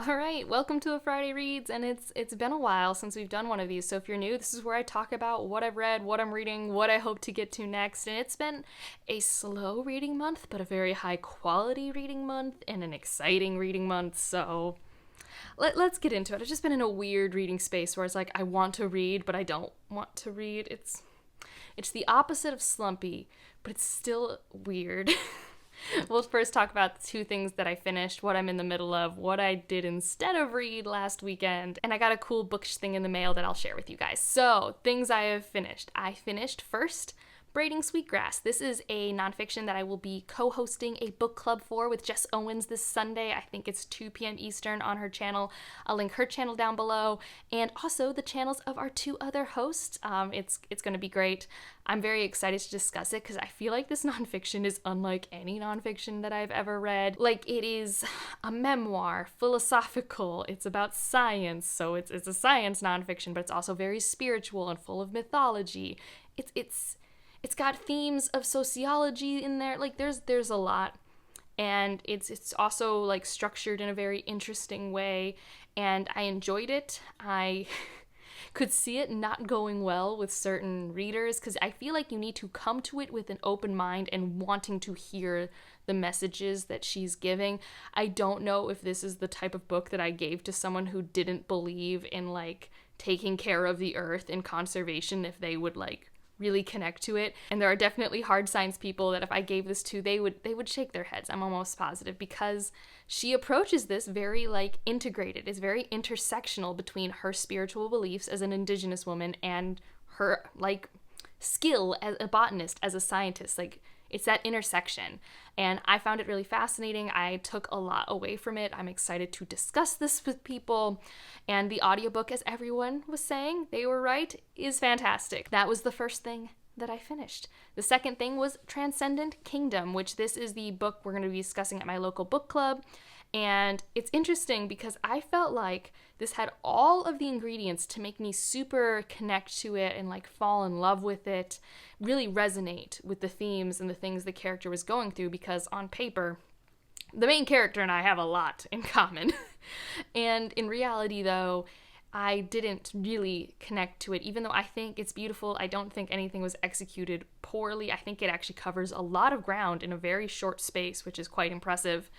All right, welcome to a Friday Reads, and it's been a while since we've done one of these. So if you're new, this is where I talk about what I've read, what I'm reading, what I hope to get to next. And it's been a slow reading month, but a very high quality reading month and an exciting reading month. So let's get into it. I've just been in a weird reading space where it's like I want to read, but I don't want to read. It's the opposite of slumpy, but it's still weird. We'll first talk about the two things that I finished, what I'm in the middle of, what I did instead of read last weekend, and I got a cool bookish thing in the mail that I'll share with you guys. So, things I have finished. I finished first Braiding Sweetgrass. This is a nonfiction that I will be co-hosting a book club for with Jess Owens this Sunday. I think it's 2 p.m. Eastern on her channel. I'll link her channel down below, and also the channels of our two other hosts. It's going to be great. I'm very excited to discuss it because I feel like this nonfiction is unlike any nonfiction that I've ever read. Like, it is a memoir, philosophical, it's about science, so it's a science nonfiction, but it's also very spiritual and full of mythology. It's got themes of sociology in there. Like, there's a lot. And it's also, like, structured in a very interesting way. And I enjoyed it. I could see it not going well with certain readers, because I feel like you need to come to it with an open mind and wanting to hear the messages that she's giving. I don't know if this is the type of book that I gave to someone who didn't believe in, like, taking care of the earth and conservation, if they would, like, really connect to it. And there are definitely hard science people that if I gave this to, they would shake their heads, I'm almost positive, because she approaches this very, like, integrated. It's very intersectional between her spiritual beliefs as an indigenous woman and her, like, skill as a botanist, as a scientist. Like, it's that intersection. And I found it really fascinating. I took a lot away from it. I'm excited to discuss this with people. And the audiobook, as everyone was saying, they were right, is fantastic. That was the first thing that I finished. The second thing was Transcendent Kingdom, which this is the book we're going to be discussing at my local book club. And it's interesting because I felt like this had all of the ingredients to make me super connect to it and, like, fall in love with it, really resonate with the themes and the things the character was going through, because on paper, the main character and I have a lot in common. And in reality, though, I didn't really connect to it. Even though I think it's beautiful, I don't think anything was executed poorly. I think it actually covers a lot of ground in a very short space, which is quite impressive.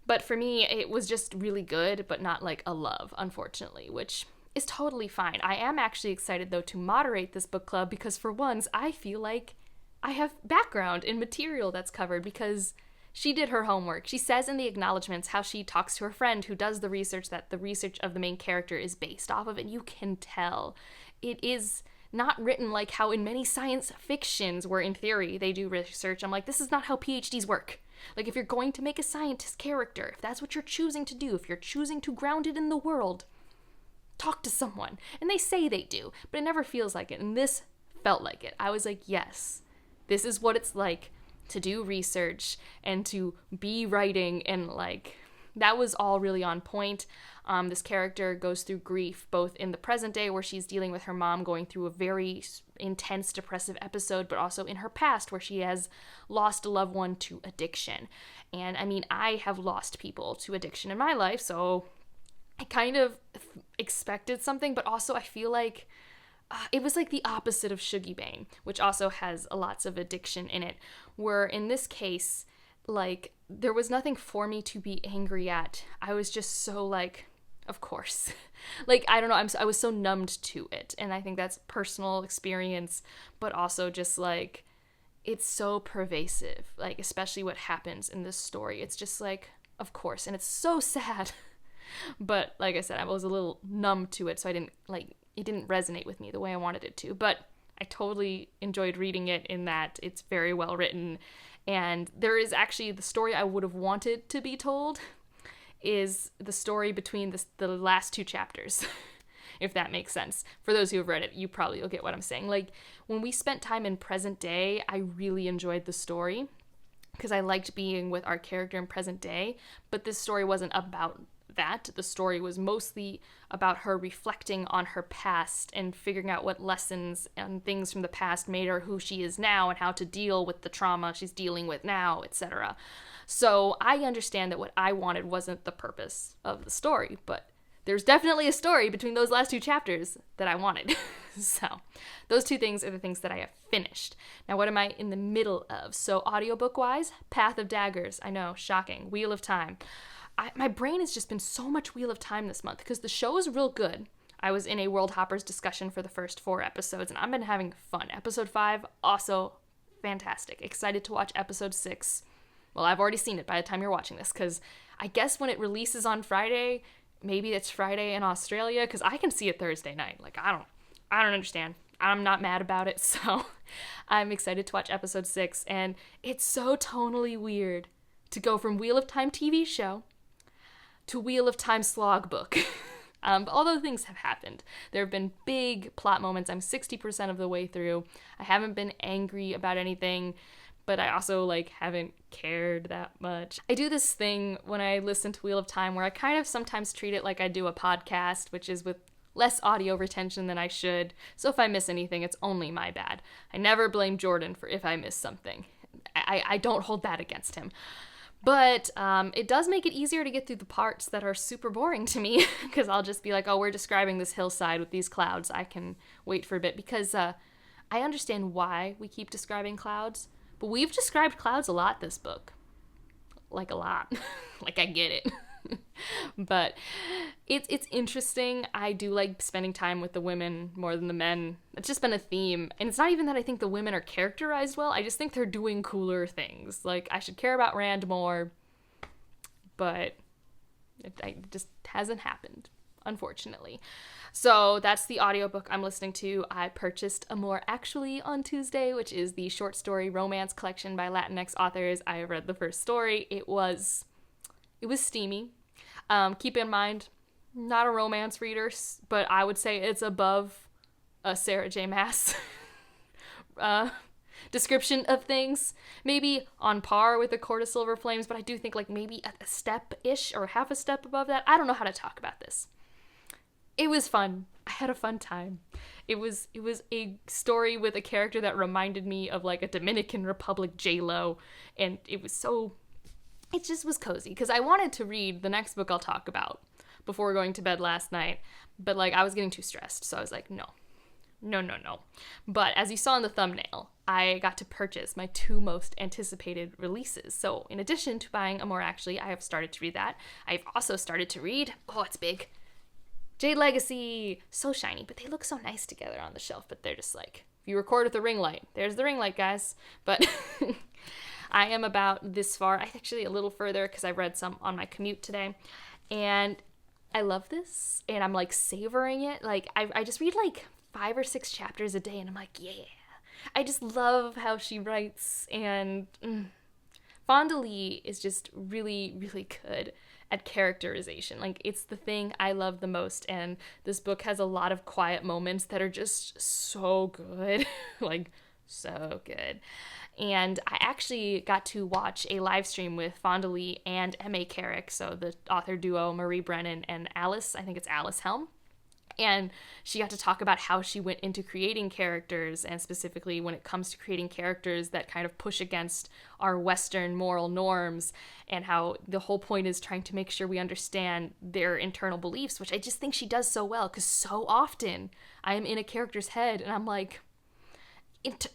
But for me, it was just really good, but not like a love, unfortunately, which is totally fine. I am actually excited, though, to moderate this book club, because for once, I feel like I have background in material that's covered, because she did her homework. She says in the acknowledgments how she talks to her friend who does the research that the research of the main character is based off of, and you can tell it is not written like how in many science fictions where in theory they do research. I'm like, this is not how PhDs work. Like, if you're going to make a scientist character, if that's what you're choosing to do, if you're choosing to ground it in the world, talk to someone. And they say they do, but it never feels like it. And this felt like it. I was like, yes, this is what it's like to do research and to be writing, and, like, that was all really on point. This character goes through grief both in the present day, where she's dealing with her mom going through a very intense depressive episode, but also in her past, where she has lost a loved one to addiction. And I mean, I have lost people to addiction in my life, so I kind of expected something, but also I feel like it was like the opposite of Shuggy Bane, which also has lots of addiction in it, where in this case, like, there was nothing for me to be angry at. I was just so, like, of course. Like, I don't know, I was so numbed to it, and I think that's personal experience, but also just, like, it's so pervasive, like, especially what happens in this story. It's just, like, of course, and it's so sad. But, like I said, I was a little numb to it, so it didn't resonate with me the way I wanted it to, but I totally enjoyed reading it in that it's very well written. And there is actually the story I would have wanted to be told is the story between the last two chapters, if that makes sense. For those who have read it, you probably will get what I'm saying. Like, when we spent time in present day, I really enjoyed the story because I liked being with our character in present day, but this story wasn't about that. The story was mostly about her reflecting on her past and figuring out what lessons and things from the past made her who she is now and how to deal with the trauma she's dealing with now, etc. So I understand that what I wanted wasn't the purpose of the story, but there's definitely a story between those last 2 chapters that I wanted. So those 2 things are the things that I have finished. Now, what am I in the middle of? So audiobook-wise, Path of Daggers. I know, shocking. Wheel of Time. My brain has just been so much Wheel of Time this month because the show is real good. I was in a World Hoppers discussion for the first 4 episodes, and I've been having fun. Episode 5, also fantastic. Excited to watch episode 6. Well, I've already seen it by the time you're watching this, because I guess when it releases on Friday, maybe it's Friday in Australia, because I can see it Thursday night. Like, I don't understand. I'm not mad about it, so I'm excited to watch episode 6, and it's so tonally weird to go from Wheel of Time TV show to Wheel of Time slog book. Although things have happened. There have been big plot moments. I'm 60% of the way through. I haven't been angry about anything, but I also, haven't cared that much. I do this thing when I listen to Wheel of Time where I kind of sometimes treat it like I do a podcast, which is with less audio retention than I should. So if I miss anything, it's only my bad. I never blame Jordan for if I miss something. I don't hold that against him. But it does make it easier to get through the parts that are super boring to me, because I'll just be like, oh, we're describing this hillside with these clouds. I can wait for a bit, because I understand why we keep describing clouds, but we've described clouds a lot this book. Like, a lot. Like, I get it. But it's interesting. I do like spending time with the women more than the men. It's just been a theme. And it's not even that I think the women are characterized well. I just think they're doing cooler things. Like, I should care about Rand more, but it just hasn't happened, unfortunately. So that's the audiobook I'm listening to. I purchased Amore Actually on Tuesday, which is the short story romance collection by Latinx authors. I read the first story. It was steamy. Keep in mind, not a romance reader, but I would say it's above a Sarah J. Maas description of things. Maybe on par with the Court of Silver Flames, but I do think maybe a step-ish or half a step above that. I don't know how to talk about this. It was fun. I had a fun time. It was a story with a character that reminded me of a Dominican Republic J-Lo, and it just was cozy, because I wanted to read the next book I'll talk about before going to bed last night, but I was getting too stressed, so I was like, no. But as you saw in the thumbnail, I got to purchase my 2 most anticipated releases. So in addition to buying Amore Actually, I have started to read that. I've also started to read, it's big, Jade Legacy. So shiny, but they look so nice together on the shelf, but they're just if you record with a ring light, there's the ring light, guys. But I am about this far, actually a little further, because I read some on my commute today, and I love this, and I'm savoring it. I just read 5 or 6 chapters a day, and I'm yeah. I just love how she writes, and Fonda Lee is just really, really good at characterization. It's the thing I love the most, and this book has a lot of quiet moments that are just so good. So good. And I actually got to watch a live stream with Fonda Lee and M.A. Carrick, so the author duo Marie Brennan and Alice, I think it's Alice Helm. And she got to talk about how she went into creating characters, and specifically when it comes to creating characters that kind of push against our Western moral norms, and how the whole point is trying to make sure we understand their internal beliefs, which I just think she does so well, because so often I am in a character's head and I'm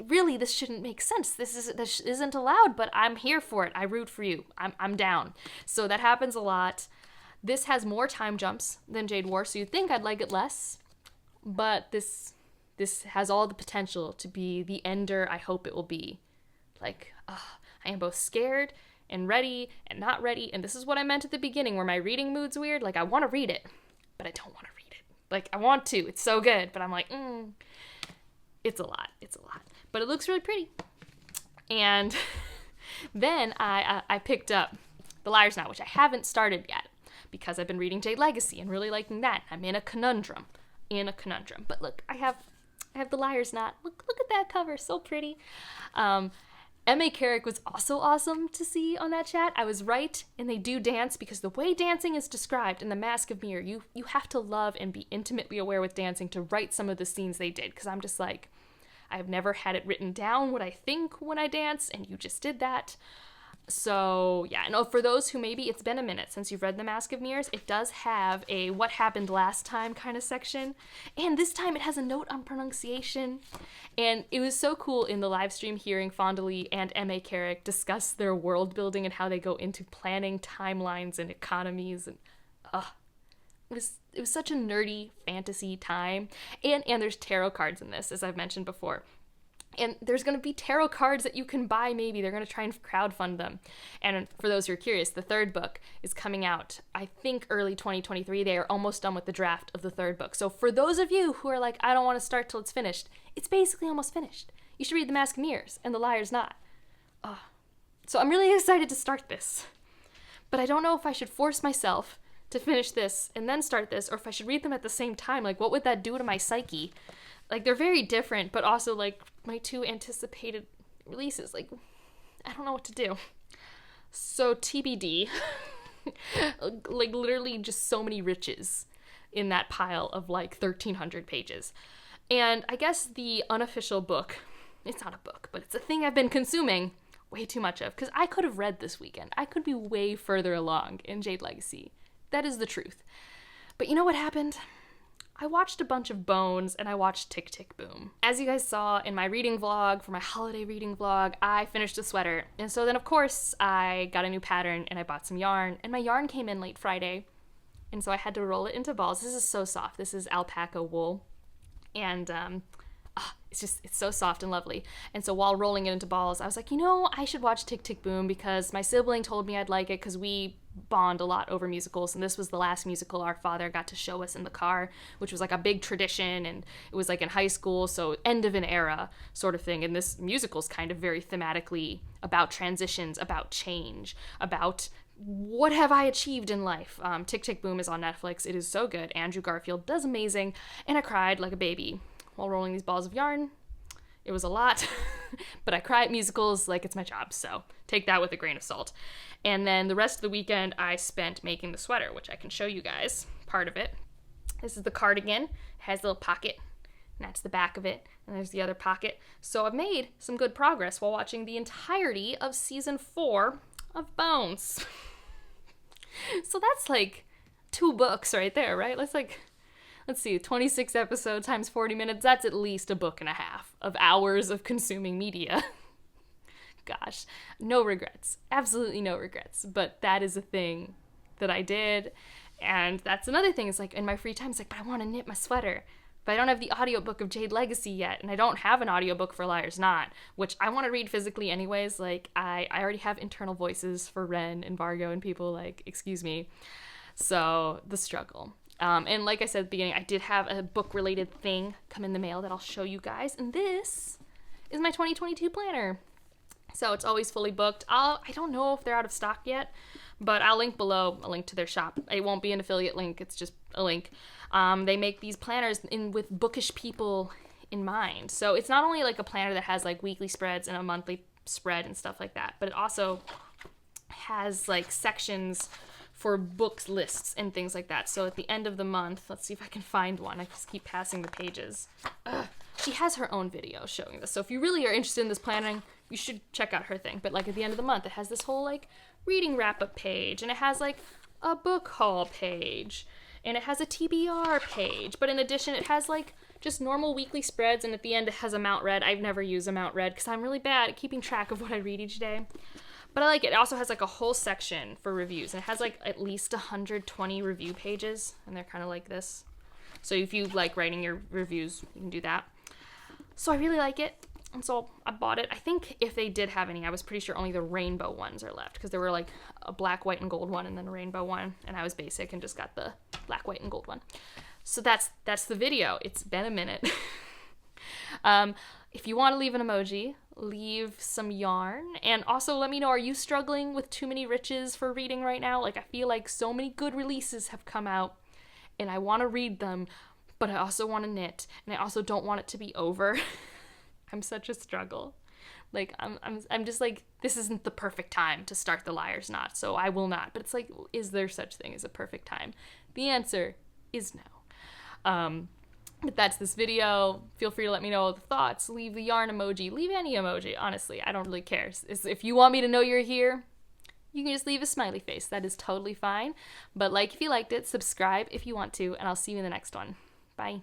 really, this shouldn't make sense. This isn't allowed, but I'm here for it. I root for you. I'm down. So that happens a lot. This has more time jumps than Jade War, so you'd think I'd like it less, but this has all the potential to be the ender I hope it will be. I am both scared and ready and not ready, and this is what I meant at the beginning, where my reading mood's weird. I want to read it, but I don't want to read it. I want to. It's so good, but I'm it's a lot. But it looks really pretty. And then I picked up The Liar's Knot, which I haven't started yet, because I've been reading Jade Legacy and really liking that. I'm in a conundrum. But look, I have The Liar's Knot. Look at that cover, so pretty. M.A. Carrick was also awesome to see on that chat. I was right, and they do dance, because the way dancing is described in The Mask of Mirror, you have to love and be intimately aware with dancing to write some of the scenes they did, because I'm just like, I've never had it written down what I think when I dance, and you just did that. So, yeah, and for those who maybe it's been a minute since you've read The Mask of Mirrors, it does have a what happened last time kind of section. And this time it has a note on pronunciation. And it was so cool in the live stream hearing Fondly and M.A. Carrick discuss their world building and how they go into planning timelines and economies. And it was such a nerdy fantasy time. And there's tarot cards in this, as I've mentioned before. And there's going to be tarot cards that you can buy, maybe. They're going to try and crowdfund them. And for those who are curious, the third book is coming out, I think, early 2023. They are almost done with the draft of the third book. So for those of you who are like, I don't want to start till it's finished, it's basically almost finished. You should read The Mask of Mirrors and The Liar's Knot. So I'm really excited to start this. But I don't know if I should force myself to finish this and then start this, or if I should read them at the same time. Like, what would that do to my psyche? Like, they're very different, but also, like, my two anticipated releases. Like, I don't know what to do. So, TBD. Like, literally just so many riches in that pile of, like, 1,300 pages. And I guess the unofficial book, it's not a book, but it's a thing I've been consuming way too much of, because I could have read this weekend. I could be way further along in Jade Legacy. That is the truth. But you know what happened? I watched a bunch of Bones, and I watched Tick, Tick, Boom. As you guys saw in my reading vlog, for my holiday reading vlog, I finished a sweater. And so then, of course, I got a new pattern, and I bought some yarn. And my yarn came in late Friday, and so I had to roll it into balls. This is so soft. This is alpaca wool. And it's so soft and lovely. And so while rolling it into balls, I was like, I should watch Tick, Tick, Boom, because my sibling told me I'd like it, because we bond a lot over musicals, and this was the last musical our father got to show us in the car, which was like a big tradition, and it was like in high school, so end of an era sort of thing. And this musical's kind of very thematically about transitions, about change, about what have I achieved in life. Tick, Tick, Boom is on Netflix. It is so good. Andrew Garfield does amazing, and I cried like a baby while rolling these balls of yarn. It was a lot, but I cry at musicals like it's my job, so take that with a grain of salt. And then the rest of the weekend I spent making the sweater, which I can show you guys part of it. This is the cardigan. It has a little pocket, and that's the back of it, and there's the other pocket. So I've made some good progress while watching the entirety of season 4 of Bones. So that's like 2 books right there, right? Let's see, 26 episodes times 40 minutes, that's at least a book and a half of hours of consuming media. Gosh, no regrets. Absolutely no regrets. But that is a thing that I did. And that's another thing. It's like, in my free time, it's like, but I want to knit my sweater. But I don't have the audiobook of Jade Legacy yet. And I don't have an audiobook for Liar's Knot, which I want to read physically anyways. Like, I already have internal voices for Ren and Vargo and people, like, excuse me. So, the struggle. And like I said at the beginning, I did have a book-related thing come in the mail that I'll show you guys. And this is my 2022 planner. So it's always fully booked. I don't know if they're out of stock yet, but I'll link below a link to their shop. It won't be an affiliate link. It's just a link. They make these planners with bookish people in mind. So it's not only like a planner that has like weekly spreads and a monthly spread and stuff like that, but it also has like sections for books lists and things like that. So at the end of the month, let's see if I can find one. I just keep passing the pages. She has her own video showing this. So if you really are interested in this planning, you should check out her thing. But like at the end of the month, it has this whole like reading wrap-up page, and it has like a book haul page, and it has a TBR page. But in addition, it has like just normal weekly spreads, and at the end it has a Mount Read. I've never used a Mount Read because I'm really bad at keeping track of what I read each day. But I like it. It also has like a whole section for reviews, and it has like at least 120 review pages, and they're kind of like this. So if you like writing your reviews, you can do that. So I really like it, and so I bought it. I think if they did have any, I was pretty sure only the rainbow ones are left, because there were like a black, white, and gold one, and then a rainbow one, and I was basic and just got the black, white, and gold one. So that's the video. It's been a minute. If you want to leave an emoji, leave some yarn, and also let me know, are you struggling with too many riches for reading right now? Like, I feel like so many good releases have come out, and I want to read them, but I also want to knit, and I also don't want it to be over. I'm such a struggle. Like, I'm just like, this isn't the perfect time to start The Liar's Knot, so I will not. But it's like, is there such thing as a perfect time? The answer is no. But that's this video. Feel free to let me know the thoughts. Leave the yarn emoji. Leave any emoji, honestly. I don't really care. If you want me to know you're here, you can just leave a smiley face. That is totally fine. But like if you liked it, subscribe if you want to, and I'll see you in the next one. Bye.